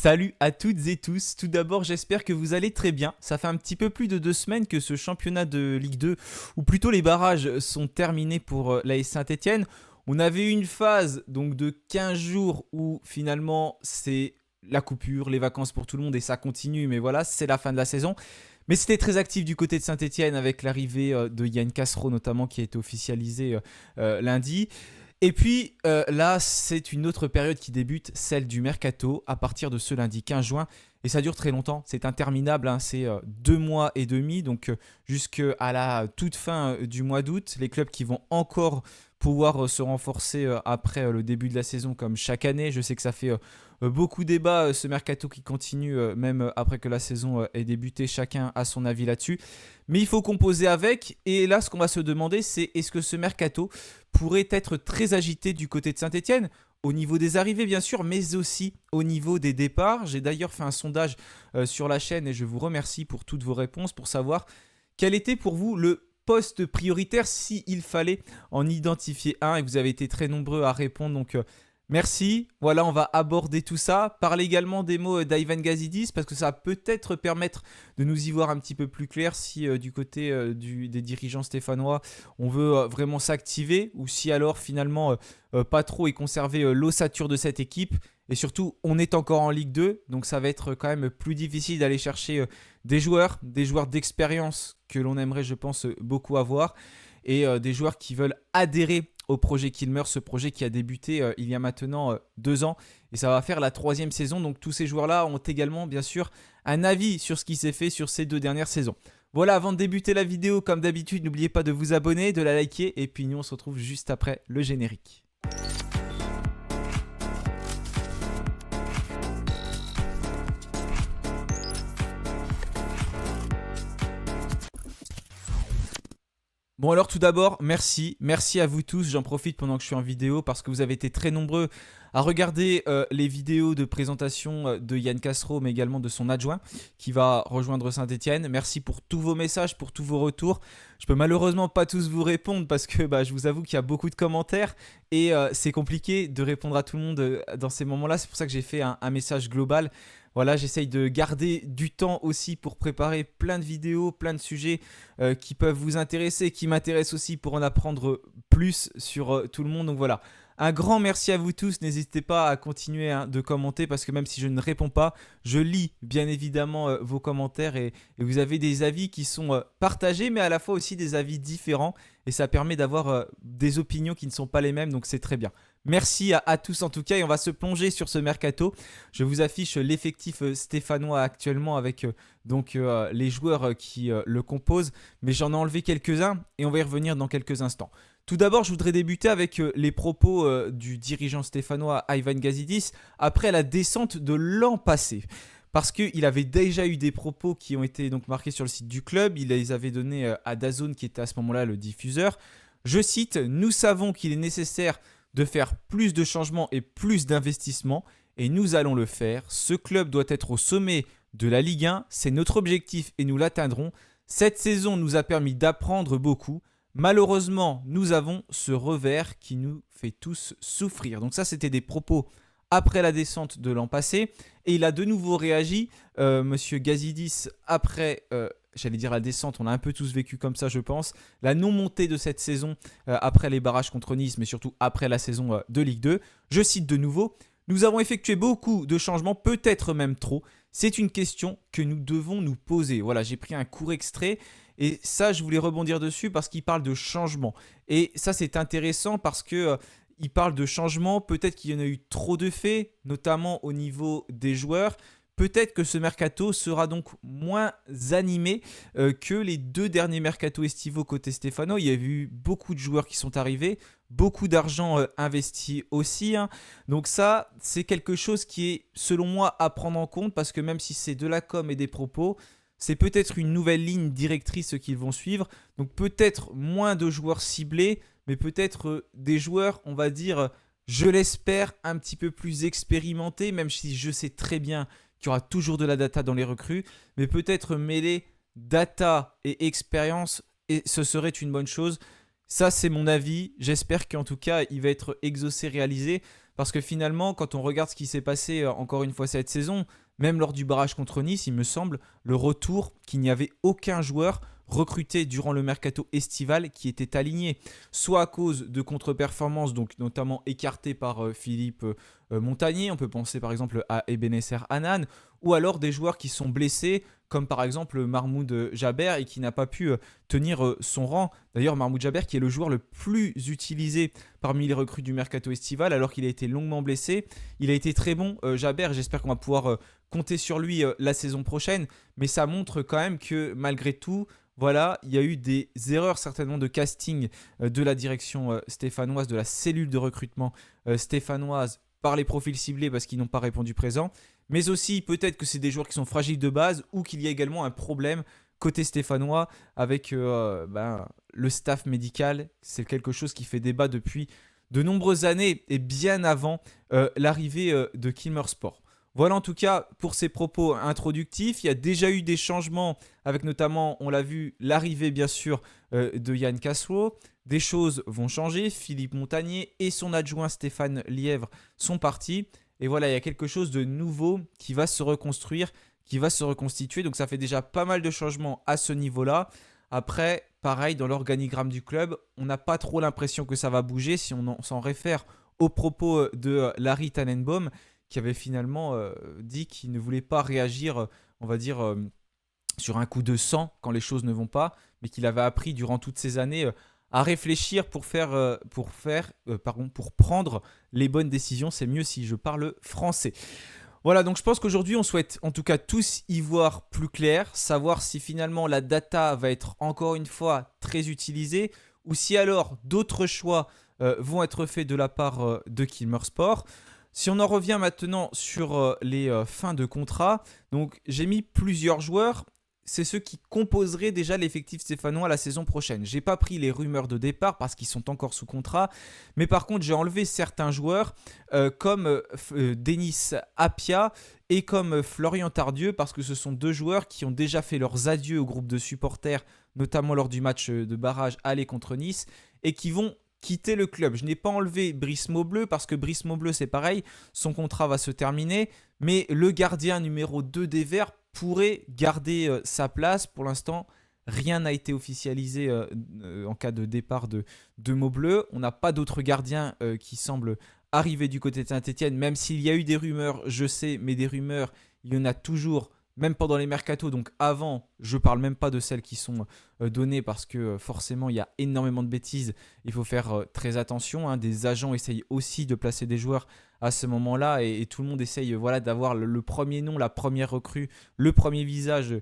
Salut à toutes et tous. Tout d'abord, j'espère que vous allez très bien. Ça fait un petit peu plus de 2 semaines que ce championnat de Ligue 2, ou plutôt les barrages, sont terminés pour l'AS Saint-Etienne. On avait eu une phase donc de 15 jours où finalement c'est la coupure, les vacances pour tout le monde et ça continue. Mais voilà, c'est la fin de la saison. Mais c'était très actif du côté de Saint-Etienne avec l'arrivée de Yann Castro notamment qui a été officialisé lundi. Et puis là, c'est une autre période qui débute, celle du mercato, à partir de ce lundi 15 juin. Et ça dure très longtemps, c'est interminable, hein, c'est 2 mois et demi, donc jusqu'à la toute fin du mois d'août. Les clubs qui vont encore pouvoir se renforcer après le début de la saison, comme chaque année. Je sais que ça fait beaucoup débat, ce mercato qui continue, même après que la saison ait débuté. Chacun a son avis là-dessus. Mais il faut composer avec. Et là, ce qu'on va se demander, c'est est-ce que ce mercato pourrait être très agité du côté de Saint-Etienne, au niveau des arrivées bien sûr, mais aussi au niveau des départs. J'ai d'ailleurs fait un sondage sur la chaîne et je vous remercie pour toutes vos réponses pour savoir quel était pour vous le poste prioritaire s'il fallait en identifier un, et vous avez été très nombreux à répondre, donc merci. Voilà, on va aborder tout ça. Parler également des mots d'Ivan Gazidis parce que ça va peut-être permettre de nous y voir un petit peu plus clair si du côté des dirigeants stéphanois on veut vraiment s'activer ou si alors finalement pas trop et conserver l'ossature de cette équipe. Et surtout, on est encore en Ligue 2, donc ça va être quand même plus difficile d'aller chercher des joueurs d'expérience que l'on aimerait, je pense, beaucoup avoir et des joueurs qui veulent adhérer au projet Kilmer, ce projet qui a débuté il y a maintenant 2 ans et ça va faire la 3e saison. Donc tous ces joueurs-là ont également bien sûr un avis sur ce qui s'est fait sur ces 2 dernières saisons. Voilà, avant de débuter la vidéo, comme d'habitude, n'oubliez pas de vous abonner, de la liker et puis nous on se retrouve juste après le générique. Bon alors tout d'abord, merci à vous tous, j'en profite pendant que je suis en vidéo parce que vous avez été très nombreux à regarder les vidéos de présentation de Yann Castro mais également de son adjoint qui va rejoindre Saint-Etienne. Merci pour tous vos messages, pour tous vos retours. Je peux malheureusement pas tous vous répondre parce que je vous avoue qu'il y a beaucoup de commentaires et c'est compliqué de répondre à tout le monde dans ces moments-là. C'est pour ça que j'ai fait un message global. Voilà, j'essaye de garder du temps aussi pour préparer plein de vidéos, plein de sujets qui peuvent vous intéresser, qui m'intéressent aussi pour en apprendre plus sur tout le monde. Donc voilà, un grand merci à vous tous. N'hésitez pas à continuer de commenter parce que même si je ne réponds pas, je lis bien évidemment vos commentaires et vous avez des avis qui sont partagés mais à la fois aussi des avis différents et ça permet d'avoir des opinions qui ne sont pas les mêmes, donc c'est très bien. Merci à tous en tout cas et on va se plonger sur ce mercato. Je vous affiche l'effectif stéphanois actuellement avec les joueurs qui le composent, mais j'en ai enlevé quelques-uns et on va y revenir dans quelques instants. Tout d'abord, je voudrais débuter avec les propos du dirigeant stéphanois Ivan Gazidis après la descente de l'an passé. Parce qu'il avait déjà eu des propos qui ont été donc marqués sur le site du club. Il les avait donnés à DAZN qui était à ce moment-là le diffuseur. Je cite « Nous savons qu'il est nécessaire de faire plus de changements et plus d'investissements et nous allons le faire. Ce club doit être au sommet de la Ligue 1, c'est notre objectif et nous l'atteindrons. Cette saison nous a permis d'apprendre beaucoup. Malheureusement, nous avons ce revers qui nous fait tous souffrir. » Donc ça, c'était des propos après la descente de l'an passé. Et il a de nouveau réagi, Monsieur Gazidis, après, j'allais dire la descente, on a un peu tous vécu comme ça je pense, la non-montée de cette saison après les barrages contre Nice, mais surtout après la saison de Ligue 2. Je cite de nouveau, « Nous avons effectué beaucoup de changements, peut-être même trop. C'est une question que nous devons nous poser. » Voilà, j'ai pris un court extrait. Et ça, je voulais rebondir dessus parce qu'il parle de changement. Et ça, c'est intéressant parce que il parle de changement. Peut-être qu'il y en a eu trop de faits, notamment au niveau des joueurs. Peut-être que ce mercato sera donc moins animé que les 2 derniers mercatos estivaux côté Stéphano. Il y a eu beaucoup de joueurs qui sont arrivés, beaucoup d'argent investi aussi. Hein. Donc ça, c'est quelque chose qui est, selon moi, à prendre en compte parce que même si c'est de la com et des propos, c'est peut-être une nouvelle ligne directrice qu'ils vont suivre. Donc peut-être moins de joueurs ciblés, mais peut-être des joueurs, on va dire, je l'espère, un petit peu plus expérimentés, même si je sais très bien qu'il y aura toujours de la data dans les recrues, mais peut-être mêler data et expérience, et ce serait une bonne chose. Ça, c'est mon avis. J'espère qu'en tout cas, il va être exaucé, réalisé, parce que finalement, quand on regarde ce qui s'est passé encore une fois cette saison, même lors du barrage contre Nice, il me semble, le retour qu'il n'y avait aucun joueur recruté durant le mercato estival qui était aligné, soit à cause de contre-performances, donc notamment écarté par Philippe Montagnier, on peut penser par exemple à Ebenezer Hanan, ou alors des joueurs qui sont blessés, comme par exemple Mahmoud Jaber, et qui n'a pas pu tenir son rang. D'ailleurs, Mahmoud Jaber qui est le joueur le plus utilisé parmi les recrues du mercato estival, alors qu'il a été longuement blessé. Il a été très bon, Jaber, j'espère qu'on va pouvoir compter sur lui la saison prochaine, mais ça montre quand même que malgré tout, voilà, il y a eu des erreurs certainement de casting de la direction stéphanoise, de la cellule de recrutement stéphanoise par les profils ciblés parce qu'ils n'ont pas répondu présent. Mais aussi peut-être que c'est des joueurs qui sont fragiles de base ou qu'il y a également un problème côté stéphanois avec le staff médical. C'est quelque chose qui fait débat depuis de nombreuses années et bien avant l'arrivée de Kilmer Sport. Voilà en tout cas pour ces propos introductifs. Il y a déjà eu des changements avec notamment, on l'a vu, l'arrivée bien sûr de Yann Castro. Des choses vont changer. Philippe Montagnier et son adjoint Stéphane Lièvre sont partis. Et voilà, il y a quelque chose de nouveau qui va se reconstruire, qui va se reconstituer. Donc ça fait déjà pas mal de changements à ce niveau-là. Après, pareil, dans l'organigramme du club, on n'a pas trop l'impression que ça va bouger si on s'en réfère aux propos de Larry Tannenbaum, qui avait finalement dit qu'il ne voulait pas réagir, on va dire, sur un coup de sang quand les choses ne vont pas, mais qu'il avait appris durant toutes ces années à réfléchir pour prendre les bonnes décisions. C'est mieux si je parle français. Voilà, donc je pense qu'aujourd'hui, on souhaite en tout cas tous y voir plus clair, savoir si finalement la data va être encore une fois très utilisée ou si alors d'autres choix vont être faits de la part de Kilmer Sport. Si on en revient maintenant sur les fins de contrat, donc j'ai mis plusieurs joueurs. C'est ceux qui composeraient déjà l'effectif stéphanois la saison prochaine. J'ai pas pris les rumeurs de départ parce qu'ils sont encore sous contrat, mais par contre j'ai enlevé certains joueurs comme Denis Apia et comme Florian Tardieu parce que ce sont deux joueurs qui ont déjà fait leurs adieux au groupe de supporters, notamment lors du match de barrage aller contre Nice, et qui vont quitter le club. Je n'ai pas enlevé Brice Maubleu parce que Brice Maubleu c'est pareil, son contrat va se terminer, mais le gardien numéro 2 des Verts pourrait garder sa place. Pour l'instant, rien n'a été officialisé en cas de départ de Maubleu. On n'a pas d'autres gardiens qui semblent arriver du côté de Saint-Etienne, même s'il y a eu des rumeurs, je sais, mais des rumeurs, il y en a toujours, même pendant les mercatos, donc avant, je ne parle même pas de celles qui sont données parce que forcément, il y a énormément de bêtises. Il faut faire très attention, hein. Des agents essayent aussi de placer des joueurs à ce moment-là et tout le monde essaye d'avoir le premier nom, la première recrue, le premier visage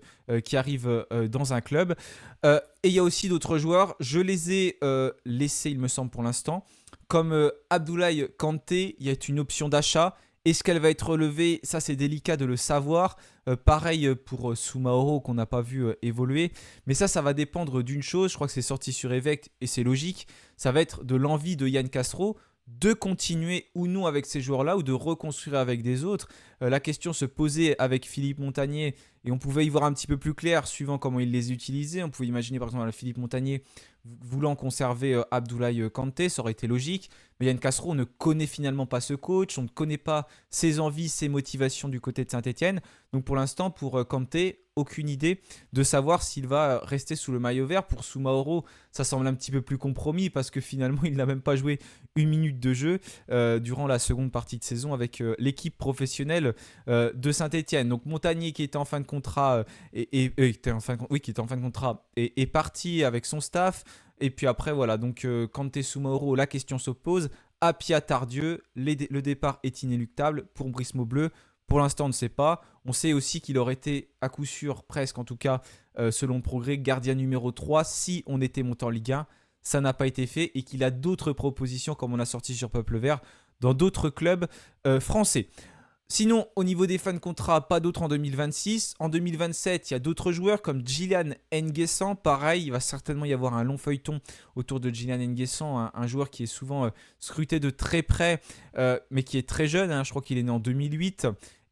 qui arrive dans un club. Et il y a aussi d'autres joueurs, je les ai laissés, il me semble pour l'instant, comme Abdoulaye Kanté, il y a une option d'achat. Est-ce qu'elle va être relevée? Ça, c'est délicat de le savoir. Pareil pour Soumaoro qu'on n'a pas vu évoluer. Mais ça va dépendre d'une chose. Je crois que c'est sorti sur Évêque et c'est logique. Ça va être de l'envie de Yann Castro de continuer ou non avec ces joueurs-là ou de reconstruire avec des autres. La question se posait avec Philippe Montagnier et on pouvait y voir un petit peu plus clair suivant comment il les utilisait. On pouvait imaginer par exemple Philippe Montagnier voulant conserver Abdoulaye Kanté, ça aurait été logique. Mais Yann Castro ne connaît finalement pas ce coach, on ne connaît pas ses envies, ses motivations du côté de Saint-Etienne. Donc pour l'instant, pour Kanté, aucune idée de savoir s'il va rester sous le maillot vert. Pour Soumaoro, ça semble un petit peu plus compromis parce que finalement, il n'a même pas joué une minute de jeu durant la seconde partie de saison avec l'équipe professionnelle de Saint-Etienne. Donc Montagnier qui était en fin de contrat qui était en fin de contrat est parti avec son staff. Et puis après, voilà, donc Kanté Soumaoro, la question se pose. Apia Tardieu, le départ est inéluctable pour Brice Maubleu. Pour l'instant, on ne sait pas. On sait aussi qu'il aurait été à coup sûr, presque en tout cas, selon Progrès, gardien numéro 3 si on était monté en Ligue 1. Ça n'a pas été fait et qu'il a d'autres propositions, comme on a sorti sur Peuple Vert, dans d'autres clubs français. Sinon, au niveau des fins de contrat, pas d'autres en 2026. En 2027, il y a d'autres joueurs comme Djilan Nguessan. Pareil, il va certainement y avoir un long feuilleton autour de Djilan Nguessan, un joueur qui est souvent scruté de très près, mais qui est très jeune. Hein, je crois qu'il est né en 2008.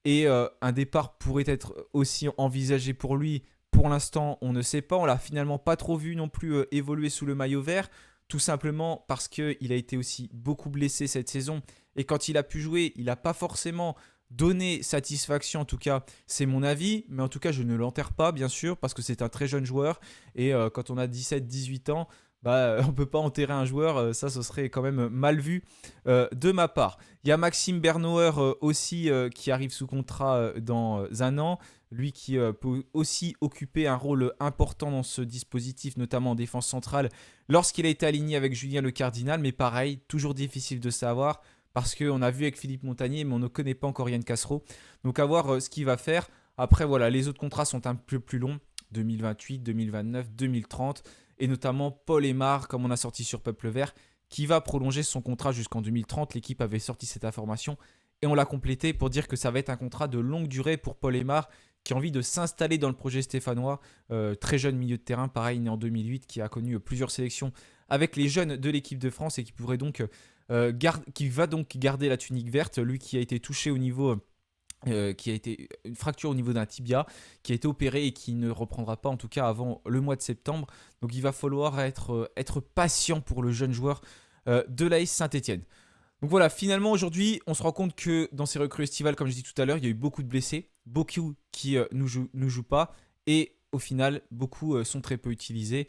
Et un départ pourrait être aussi envisagé pour lui. Pour l'instant, on ne sait pas. On l'a finalement pas trop vu non plus évoluer sous le maillot vert. Tout simplement parce qu'il a été aussi beaucoup blessé cette saison Et quand il a pu jouer, il n'a pas forcément donné satisfaction, en tout cas, c'est mon avis. Mais en tout cas, je ne l'enterre pas, bien sûr, parce que c'est un très jeune joueur. Et quand on a 17-18 ans, bah, on ne peut pas enterrer un joueur, ça ce serait quand même mal vu de ma part. Il y a Maxime Bernauer aussi qui arrive sous contrat dans un an, lui qui peut aussi occuper un rôle important dans ce dispositif, notamment en défense centrale, lorsqu'il a été aligné avec Julien Le Cardinal, mais pareil, toujours difficile de savoir, parce qu'on a vu avec Philippe Montagnier, mais on ne connaît pas encore Yann Castro, donc à voir ce qu'il va faire. Après voilà, les autres contrats sont un peu plus longs, 2028, 2029, 2030, et notamment Paul Aymar, comme on a sorti sur Peuple Vert, qui va prolonger son contrat jusqu'en 2030. L'équipe avait sorti cette information et on l'a complété pour dire que ça va être un contrat de longue durée pour Paul Aymar, qui a envie de s'installer dans le projet stéphanois. Très jeune milieu de terrain, pareil, né en 2008, qui a connu plusieurs sélections avec les jeunes de l'équipe de France et qui pourrait donc qui va donc garder la tunique verte, lui qui a été touché au niveau qui a été une fracture au niveau d'un tibia, qui a été opéré et qui ne reprendra pas en tout cas avant le mois de septembre. Donc il va falloir être patient pour le jeune joueur de l'AS Saint-Etienne. Donc voilà, finalement aujourd'hui, on se rend compte que dans ces recrues estivales, comme je dis tout à l'heure, il y a eu beaucoup de blessés, beaucoup qui ne jouent pas, et au final, beaucoup sont très peu utilisés.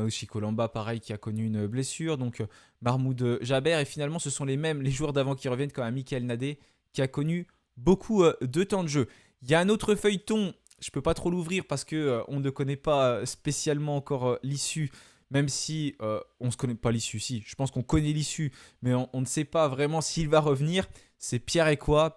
Chico Lamba, pareil, qui a connu une blessure, donc Mahmoud Jaber, et finalement, ce sont les joueurs d'avant qui reviennent, comme Michael Nadé, qui a connu beaucoup de temps de jeu. Il y a un autre feuilleton, je ne peux pas trop l'ouvrir parce qu'on ne connaît pas spécialement encore l'issue, même si on ne se connaît pas l'issue. Si, je pense qu'on connaît l'issue, mais on ne sait pas vraiment s'il va revenir. C'est Pierre Ekwah,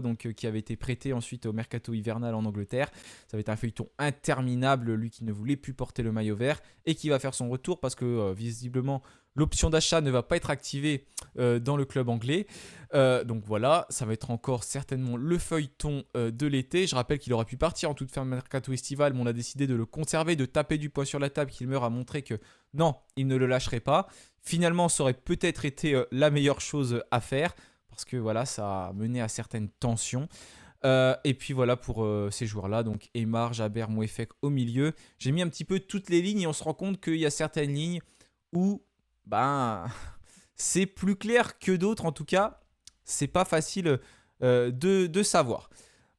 donc, qui avait été prêté ensuite au mercato hivernal en Angleterre. Ça va être un feuilleton interminable, lui qui ne voulait plus porter le maillot vert et qui va faire son retour parce que visiblement l'option d'achat ne va pas être activée dans le club anglais. Donc voilà, ça va être encore certainement le feuilleton de l'été. Je rappelle qu'il aurait pu partir en toute fin de mercato estival, mais on a décidé de le conserver, de taper du poing sur la table. Kilmer a montré que non, il ne le lâcherait pas. Finalement, ça aurait peut-être été la meilleure chose à faire, parce que voilà, ça a mené à certaines tensions. Et puis voilà pour ces joueurs-là, donc Aymar, Jaber, Mouefek au milieu. J'ai mis un petit peu toutes les lignes et on se rend compte qu'il y a certaines lignes où c'est plus clair que d'autres. En tout cas, c'est pas facile de savoir.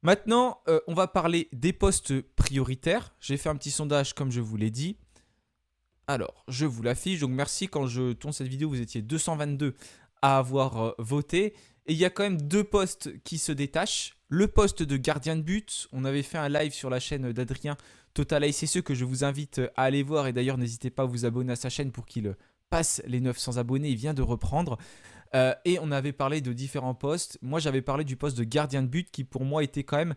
Maintenant, on va parler des postes prioritaires. J'ai fait un petit sondage comme je vous l'ai dit. Alors, je vous l'affiche. Donc merci, quand je tourne cette vidéo, vous étiez 222 à avoir voté. Et il y a quand même deux postes qui se détachent. Le poste de gardien de but. On avait fait un live sur la chaîne d'Adrien Total ACCE que je vous invite à aller voir. Et d'ailleurs, n'hésitez pas à vous abonner à sa chaîne pour qu'il passe les 900 abonnés. Il vient de reprendre. Et on avait parlé de différents postes. Moi, j'avais parlé du poste de gardien de but qui, pour moi, était quand même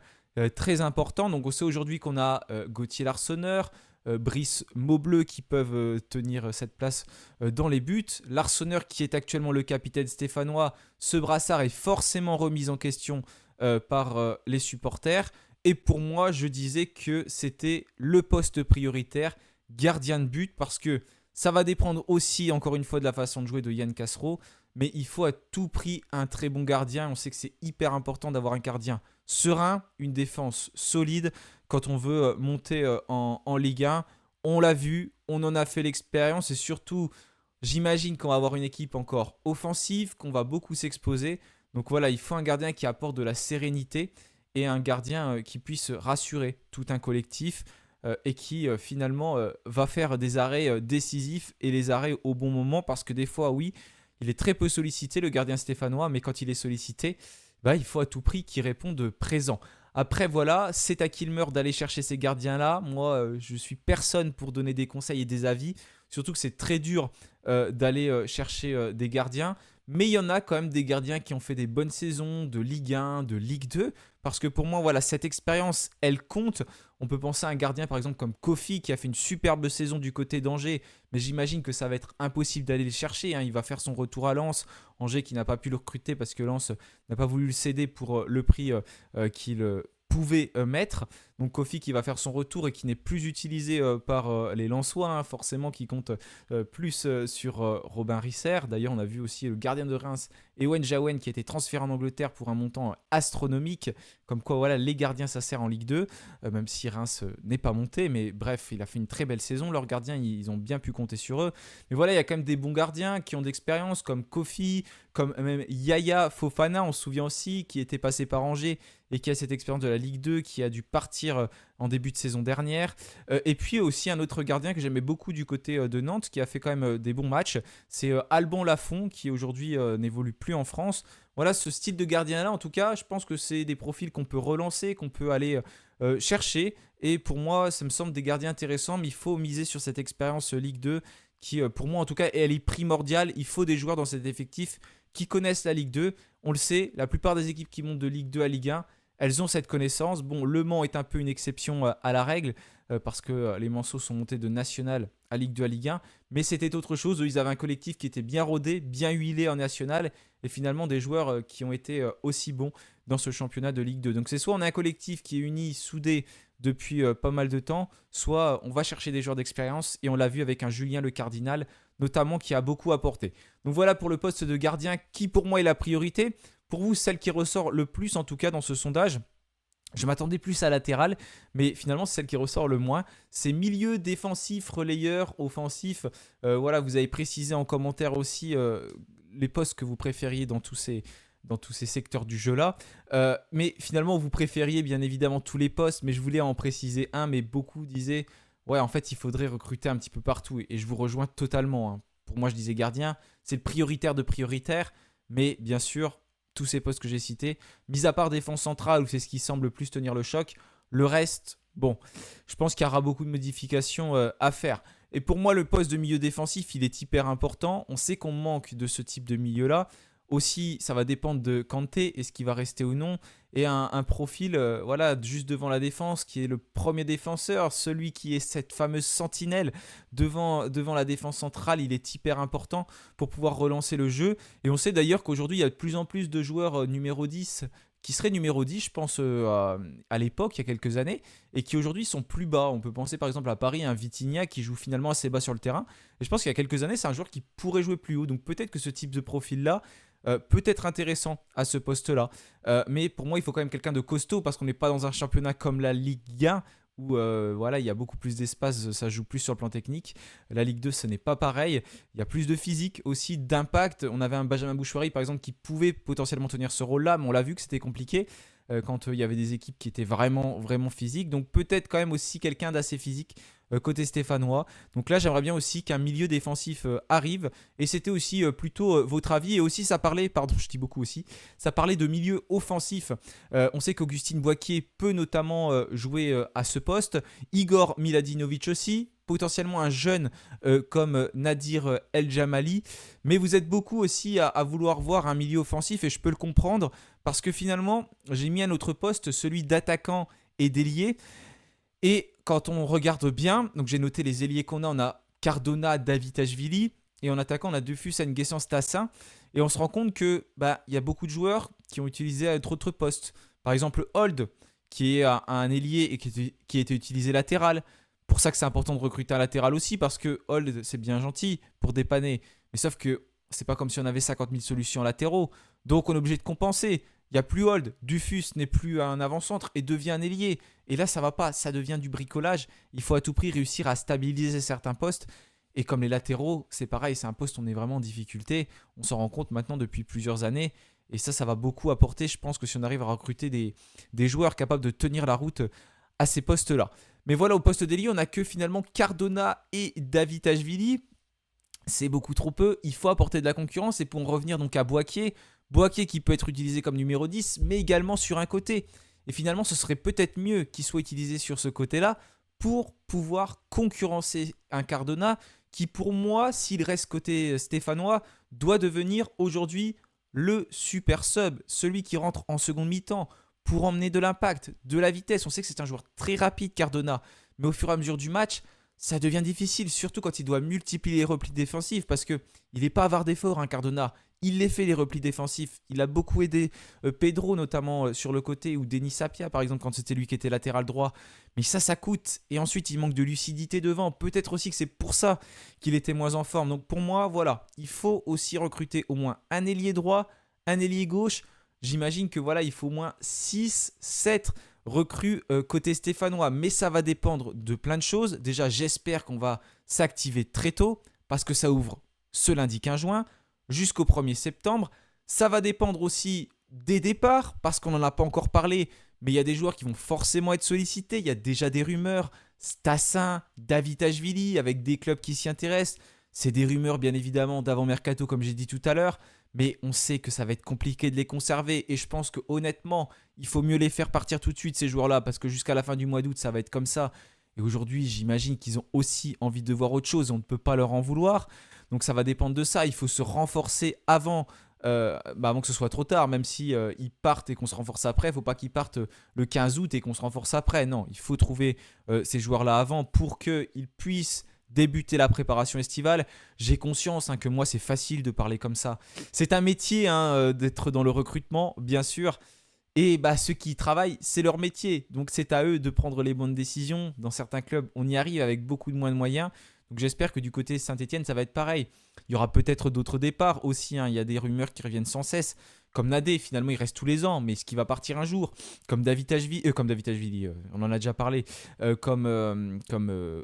très important. Donc, on sait aujourd'hui qu'on a Gauthier Larsonneur, Brice Maubleu qui peuvent tenir cette place dans les buts. Larsonneur qui est actuellement le capitaine stéphanois. Ce brassard est forcément remis en question par les supporters. Et pour moi, je disais que c'était le poste prioritaire, gardien de but, parce que ça va dépendre aussi, encore une fois, de la façon de jouer de Yann Castro. Mais il faut à tout prix un très bon gardien. On sait que c'est hyper important d'avoir un gardien serein, une défense solide quand on veut monter en Ligue 1. On l'a vu, on en a fait l'expérience et surtout, j'imagine qu'on va avoir une équipe encore offensive, qu'on va beaucoup s'exposer. Donc voilà, il faut un gardien qui apporte de la sérénité et un gardien qui puisse rassurer tout un collectif et qui finalement va faire des arrêts décisifs et les arrêts au bon moment, parce que des fois, oui, il est très peu sollicité, le gardien stéphanois, mais quand il est sollicité, il faut à tout prix qu'il réponde présent. Après, voilà, c'est à Kilmer d'aller chercher ces gardiens-là. Moi, je suis personne pour donner des conseils et des avis. Surtout que c'est très dur d'aller chercher des gardiens. Mais il y en a quand même des gardiens qui ont fait des bonnes saisons de Ligue 1, de Ligue 2. Parce que pour moi, voilà, cette expérience, elle compte. On peut penser à un gardien par exemple comme Kofi qui a fait une superbe saison du côté d'Angers. Mais j'imagine que ça va être impossible d'aller le chercher. Il va faire son retour à Lens. Angers qui n'a pas pu le recruter parce que Lens n'a pas voulu le céder pour le prix qu'il pouvait mettre. Donc Kofi qui va faire son retour et qui n'est plus utilisé par les Lensois, hein, forcément qui compte plus sur Robin Risser. D'ailleurs on a vu aussi le gardien de Reims, Ewen Jawen, qui a été transféré en Angleterre pour un montant astronomique. Comme quoi voilà, les gardiens ça sert en Ligue 2, même si Reims n'est pas monté. Mais bref, il a fait une très belle saison. Leurs gardiens, ils ont bien pu compter sur eux. Mais voilà, il y a quand même des bons gardiens qui ont d'expérience, comme Kofi, comme même Yaya Fofana, on se souvient aussi, qui était passé par Angers et qui a cette expérience de la Ligue 2, qui a dû partir en début de saison dernière. Et puis aussi un autre gardien que j'aimais beaucoup du côté de Nantes, qui a fait quand même des bons matchs, c'est Alban Lafont, qui aujourd'hui n'évolue plus en France. Voilà, ce style de gardien-là, en tout cas, je pense que c'est des profils qu'on peut relancer, qu'on peut aller chercher. Et pour moi, ça me semble des gardiens intéressants, mais il faut miser sur cette expérience Ligue 2 qui, pour moi en tout cas, elle est primordiale. Il faut des joueurs dans cet effectif qui connaissent la Ligue 2. On le sait, la plupart des équipes qui montent de Ligue 2 à Ligue 1, elles ont cette connaissance. Bon, Le Mans est un peu une exception à la règle parce que les Manceaux sont montés de National à Ligue 2 à Ligue 1. Mais c'était autre chose. Eux, ils avaient un collectif qui était bien rodé, bien huilé en National. Et finalement, des joueurs qui ont été aussi bons dans ce championnat de Ligue 2. Donc c'est soit on a un collectif qui est uni, soudé depuis pas mal de temps, soit on va chercher des joueurs d'expérience. Et on l'a vu avec un Julien Le Cardinal, notamment, qui a beaucoup apporté. Donc voilà pour le poste de gardien qui pour moi est la priorité. Pour vous, celle qui ressort le plus en tout cas dans ce sondage, je m'attendais plus à latéral, mais finalement c'est celle qui ressort le moins. C'est milieu, défensif, relayeur, offensif. Voilà, vous avez précisé en commentaire aussi les postes que vous préfériez dans tous ces secteurs du jeu-là. Mais finalement, vous préfériez bien évidemment tous les postes, mais je voulais en préciser un, mais beaucoup disaient, ouais, en fait, il faudrait recruter un petit peu partout. Et je vous rejoins totalement, hein. Pour moi, je disais gardien, c'est le prioritaire de prioritaire, mais bien sûr, tous ces postes que j'ai cités, mis à part défense centrale, où c'est ce qui semble le plus tenir le choc, le reste, bon, je pense qu'il y aura beaucoup de modifications à faire. Et pour moi, le poste de milieu défensif, il est hyper important. On sait qu'on manque de ce type de milieu-là. Aussi, ça va dépendre de Kanté, est-ce qu'il va rester ou non. Et un profil, voilà, juste devant la défense, qui est le premier défenseur, celui qui est cette fameuse sentinelle devant la défense centrale, il est hyper important pour pouvoir relancer le jeu. Et on sait d'ailleurs qu'aujourd'hui, il y a de plus en plus de joueurs numéro 10 qui seraient numéro 10, je pense, à l'époque, il y a quelques années, et qui aujourd'hui sont plus bas. On peut penser par exemple à Paris, un Vitinha qui joue finalement assez bas sur le terrain. Et je pense qu'il y a quelques années, c'est un joueur qui pourrait jouer plus haut. Donc peut-être que ce type de profil-là peut être intéressant à ce poste-là. Mais pour moi, il faut quand même quelqu'un de costaud parce qu'on n'est pas dans un championnat comme la Ligue 1 où voilà, il y a beaucoup plus d'espace, ça joue plus sur le plan technique. La Ligue 2, ce n'est pas pareil. Il y a plus de physique aussi, d'impact. On avait un Benjamin Bouchouari, par exemple, qui pouvait potentiellement tenir ce rôle-là, mais on l'a vu que c'était compliqué quand il y avait des équipes qui étaient vraiment, vraiment physiques. Donc peut-être quand même aussi quelqu'un d'assez physique côté stéphanois. Donc là, j'aimerais bien aussi qu'un milieu défensif arrive. Et c'était aussi plutôt votre avis. Et aussi, ça parlait, pardon, je dis beaucoup aussi, ça parlait de milieu offensif. On sait qu'Augustin Boaquier peut notamment jouer à ce poste. Igor Miladinovic aussi. Potentiellement un jeune comme Nadir El Jamali. Mais vous êtes beaucoup aussi à vouloir voir un milieu offensif. Et je peux le comprendre. Parce que finalement, j'ai mis un autre poste, celui d'attaquant et d'ailier. Et quand on regarde bien, donc j'ai noté les ailiers qu'on a, on a Cardona, Davitashvili, et en attaquant, on a Dufus, Nguessan, Stassin. Et on se rend compte que il y a beaucoup de joueurs qui ont utilisé autre poste. Par exemple, Hold, qui est un ailier et qui a été utilisé latéral. Pour ça que c'est important de recruter un latéral aussi, parce que Hold, c'est bien gentil pour dépanner. Mais sauf que c'est pas comme si on avait 50 000 solutions latéraux. Donc on est obligé de compenser. Il n'y a plus Hold, Dufus n'est plus un avant-centre et devient un ailier. Et là, ça va pas, ça devient du bricolage. Il faut à tout prix réussir à stabiliser certains postes. Et comme les latéraux, c'est pareil, c'est un poste où on est vraiment en difficulté. On s'en rend compte maintenant depuis plusieurs années. Et ça va beaucoup apporter. Je pense que si on arrive à recruter des joueurs capables de tenir la route à ces postes-là. Mais voilà, au poste d'ailier, on n'a que finalement Cardona et Davitashvili. C'est beaucoup trop peu. Il faut apporter de la concurrence. Et pour en revenir donc à Boaquier qui peut être utilisé comme numéro 10, mais également sur un côté. Et finalement, ce serait peut-être mieux qu'il soit utilisé sur ce côté-là pour pouvoir concurrencer un Cardona qui, pour moi, s'il reste côté stéphanois, doit devenir aujourd'hui le super sub, celui qui rentre en seconde mi-temps pour emmener de l'impact, de la vitesse. On sait que c'est un joueur très rapide, Cardona, mais au fur et à mesure du match, ça devient difficile, surtout quand il doit multiplier les replis défensifs parce qu'il n'est pas avare d'efforts, hein, Cardona. Il les fait les replis défensifs. Il a beaucoup aidé Pedro, notamment sur le côté, ou Denis Sapia, par exemple, quand c'était lui qui était latéral droit. Mais ça coûte. Et ensuite, il manque de lucidité devant. Peut-être aussi que c'est pour ça qu'il était moins en forme. Donc pour moi, voilà, il faut aussi recruter au moins un ailier droit, un ailier gauche. J'imagine que voilà, il faut au moins 6, 7 recrues côté stéphanois. Mais ça va dépendre de plein de choses. Déjà, j'espère qu'on va s'activer très tôt parce que ça ouvre ce lundi 15 juin jusqu'au 1er septembre. Ça va dépendre aussi des départs parce qu'on n'en a pas encore parlé. Mais il y a des joueurs qui vont forcément être sollicités. Il y a déjà des rumeurs. Stassin, Davitashvili avec des clubs qui s'y intéressent. C'est des rumeurs bien évidemment d'avant-mercato comme j'ai dit tout à l'heure. Mais on sait que ça va être compliqué de les conserver. Et je pense que honnêtement, il faut mieux les faire partir tout de suite ces joueurs-là. Parce que jusqu'à la fin du mois d'août, ça va être comme ça. Et aujourd'hui, j'imagine qu'ils ont aussi envie de voir autre chose. On ne peut pas leur en vouloir. Donc ça va dépendre de ça. Il faut se renforcer avant que ce soit trop tard. Même si ils partent et qu'on se renforce après, il ne faut pas qu'ils partent le 15 août et qu'on se renforce après. Non, il faut trouver ces joueurs-là avant pour qu'ils puissent débuter la préparation estivale. J'ai conscience que moi, c'est facile de parler comme ça. C'est un métier d'être dans le recrutement, bien sûr. Et ceux qui y travaillent, c'est leur métier. Donc c'est à eux de prendre les bonnes décisions. Dans certains clubs, on y arrive avec beaucoup de moins de moyens. Donc j'espère que du côté Saint-Etienne, ça va être pareil. Il y aura peut-être d'autres départs aussi. Il y a des rumeurs qui reviennent sans cesse. Comme Nadé, finalement, il reste tous les ans, mais est-ce qu'il va partir un jour? Comme Davitashvili, on en a déjà parlé. Comme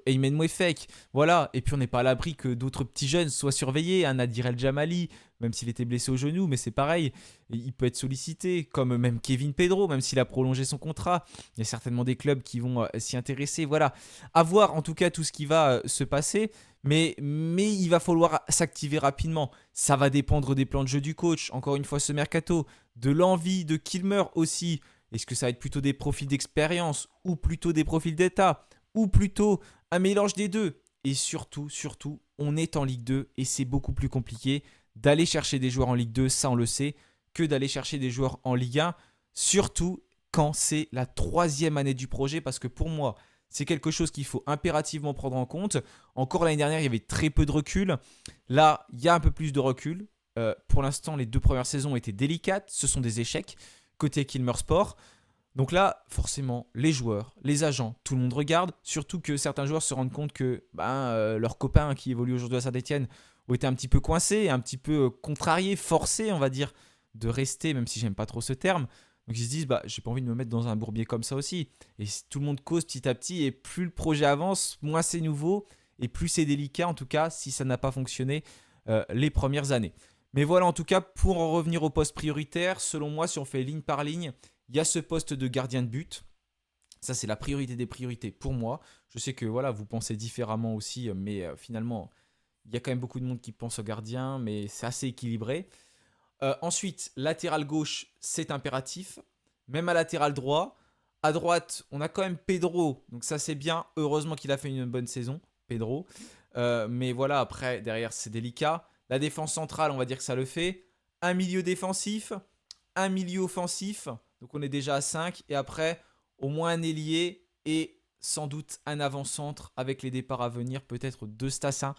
Aymen Mouefek. Voilà. Et puis on n'est pas à l'abri que d'autres petits jeunes soient surveillés. Nadir El Jamali, même s'il était blessé au genou, mais c'est pareil. Il peut être sollicité. Comme même Kevin Pedro, même s'il a prolongé son contrat. Il y a certainement des clubs qui vont s'y intéresser. Voilà. À voir en tout cas tout ce qui va se passer. Mais il va falloir s'activer rapidement. Ça va dépendre des plans de jeu du coach. Encore une fois, ce mercato. De l'envie de Kilmer aussi. Est-ce que ça va être plutôt des profils d'expérience ou plutôt des profils d'état ou plutôt un mélange des deux? Et surtout, on est en Ligue 2 et c'est beaucoup plus compliqué d'aller chercher des joueurs en Ligue 2, ça on le sait, que d'aller chercher des joueurs en Ligue 1. Surtout quand c'est la 3e année du projet parce que pour moi, c'est quelque chose qu'il faut impérativement prendre en compte. Encore l'année dernière, il y avait très peu de recul. Là, il y a un peu plus de recul. Pour l'instant, les 2 premières saisons étaient délicates. Ce sont des échecs côté Kilmer Sport. Donc là, forcément, les joueurs, les agents, tout le monde regarde. Surtout que certains joueurs se rendent compte que leurs copains qui évoluent aujourd'hui à Saint-Etienne ont été un petit peu coincés, un petit peu contrariés, forcés, on va dire, de rester, même si j'aime pas trop ce terme. Donc ils se disent, j'ai pas envie de me mettre dans un bourbier comme ça aussi. Et tout le monde cause petit à petit, et plus le projet avance, moins c'est nouveau, et plus c'est délicat, en tout cas, si ça n'a pas fonctionné les premières années. Mais voilà, en tout cas, pour en revenir au poste prioritaire, selon moi, si on fait ligne par ligne, il y a ce poste de gardien de but. Ça, c'est la priorité des priorités pour moi. Je sais que voilà, vous pensez différemment aussi, mais finalement, il y a quand même beaucoup de monde qui pense au gardien, mais c'est assez équilibré. Ensuite, latéral gauche, c'est impératif. Même à latéral droit. À droite, on a quand même Pedro. Donc ça, c'est bien. Heureusement qu'il a fait une bonne saison, Pedro. Mais voilà, après, derrière, c'est délicat. La défense centrale, on va dire que ça le fait. Un milieu défensif, un milieu offensif. Donc on est déjà à 5. Et après, au moins un ailier et sans doute un avant-centre avec les départs à venir. Peut-être 2 Stassins.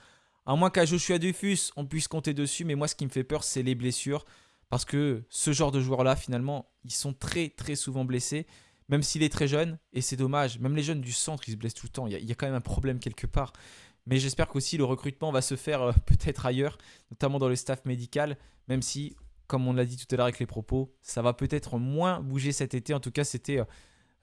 À moins qu'à Joshua Dufus, on puisse compter dessus. Mais moi, ce qui me fait peur, c'est les blessures. Parce que ce genre de joueurs-là, finalement, ils sont très, très souvent blessés. Même s'il est très jeune. Et c'est dommage. Même les jeunes du centre, ils se blessent tout le temps. Il y a quand même un problème quelque part. Mais j'espère qu'aussi le recrutement va se faire peut-être ailleurs. Notamment dans le staff médical. Même si, comme on l'a dit tout à l'heure avec les propos, ça va peut-être moins bouger cet été. En tout cas, c'était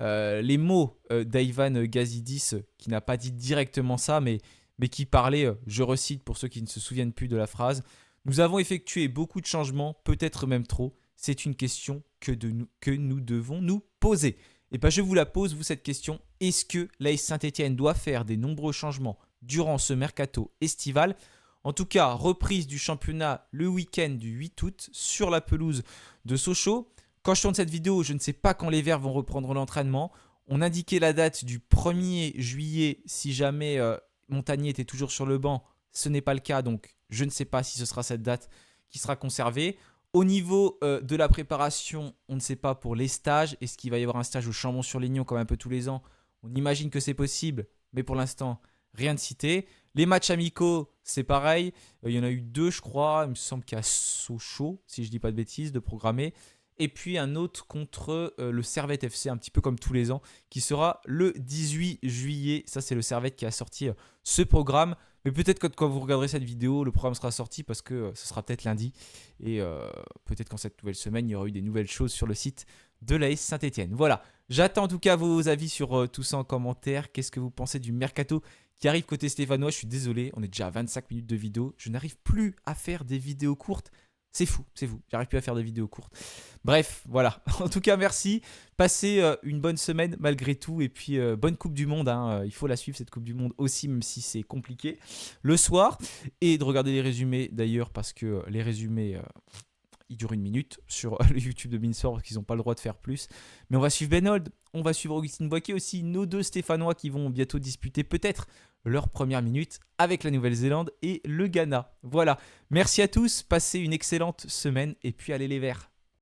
les mots d'Ivan Gazidis qui n'a pas dit directement ça. Mais qui parlait, je recite pour ceux qui ne se souviennent plus de la phrase, « Nous avons effectué beaucoup de changements, peut-être même trop. C'est une question que nous devons nous poser. » Et je vous la pose, vous, cette question. Est-ce que l'AS Saint-Etienne doit faire des nombreux changements durant ce mercato estival? En tout cas, reprise du championnat le week-end du 8 août sur la pelouse de Sochaux. Quand je tourne cette vidéo, je ne sais pas quand les Verts vont reprendre l'entraînement. On indiquait la date du 1er juillet si jamais Montagnier était toujours sur le banc. Ce n'est pas le cas, donc je ne sais pas si ce sera cette date qui sera conservée. Au niveau de la préparation, on ne sait pas pour les stages. Est-ce qu'il va y avoir un stage au Chambon-sur-Lignon comme un peu tous les ans? On imagine que c'est possible, mais pour l'instant, rien de cité. Les matchs amicaux, c'est pareil. Il y en a eu 2, je crois. Il me semble qu'il y a Sochaux, si je dis pas de bêtises, de programmer. Et puis un autre contre le Servette FC, un petit peu comme tous les ans, qui sera le 18 juillet. Ça, c'est le Servette qui a sorti ce programme. Mais peut-être que quand vous regarderez cette vidéo, le programme sera sorti parce que ce sera peut-être lundi. Et peut-être qu'en cette nouvelle semaine, il y aura eu des nouvelles choses sur le site de l'AS Saint-Etienne. Voilà, j'attends en tout cas vos avis sur tout ça en commentaire. Qu'est-ce que vous pensez du mercato qui arrive côté stéphanois? Je suis désolé, on est déjà à 25 minutes de vidéo. Je n'arrive plus à faire des vidéos courtes. C'est fou, c'est fou. J'arrive plus à faire des vidéos courtes. Bref, voilà. En tout cas, merci. Passez une bonne semaine malgré tout. Et puis, bonne Coupe du Monde, hein. Il faut la suivre, cette Coupe du Monde aussi, même si c'est compliqué. Le soir. Et de regarder les résumés d'ailleurs, parce que les résumés, ils durent 1 minute sur le YouTube de Beansport, parce qu'ils n'ont pas le droit de faire plus. Mais on va suivre Benold. On va suivre Augustine Boisquet aussi. Nos 2 Stéphanois qui vont bientôt disputer peut-être leur première minute avec la Nouvelle-Zélande et le Ghana. Voilà. Merci à tous. Passez une excellente semaine. Et puis allez les Verts.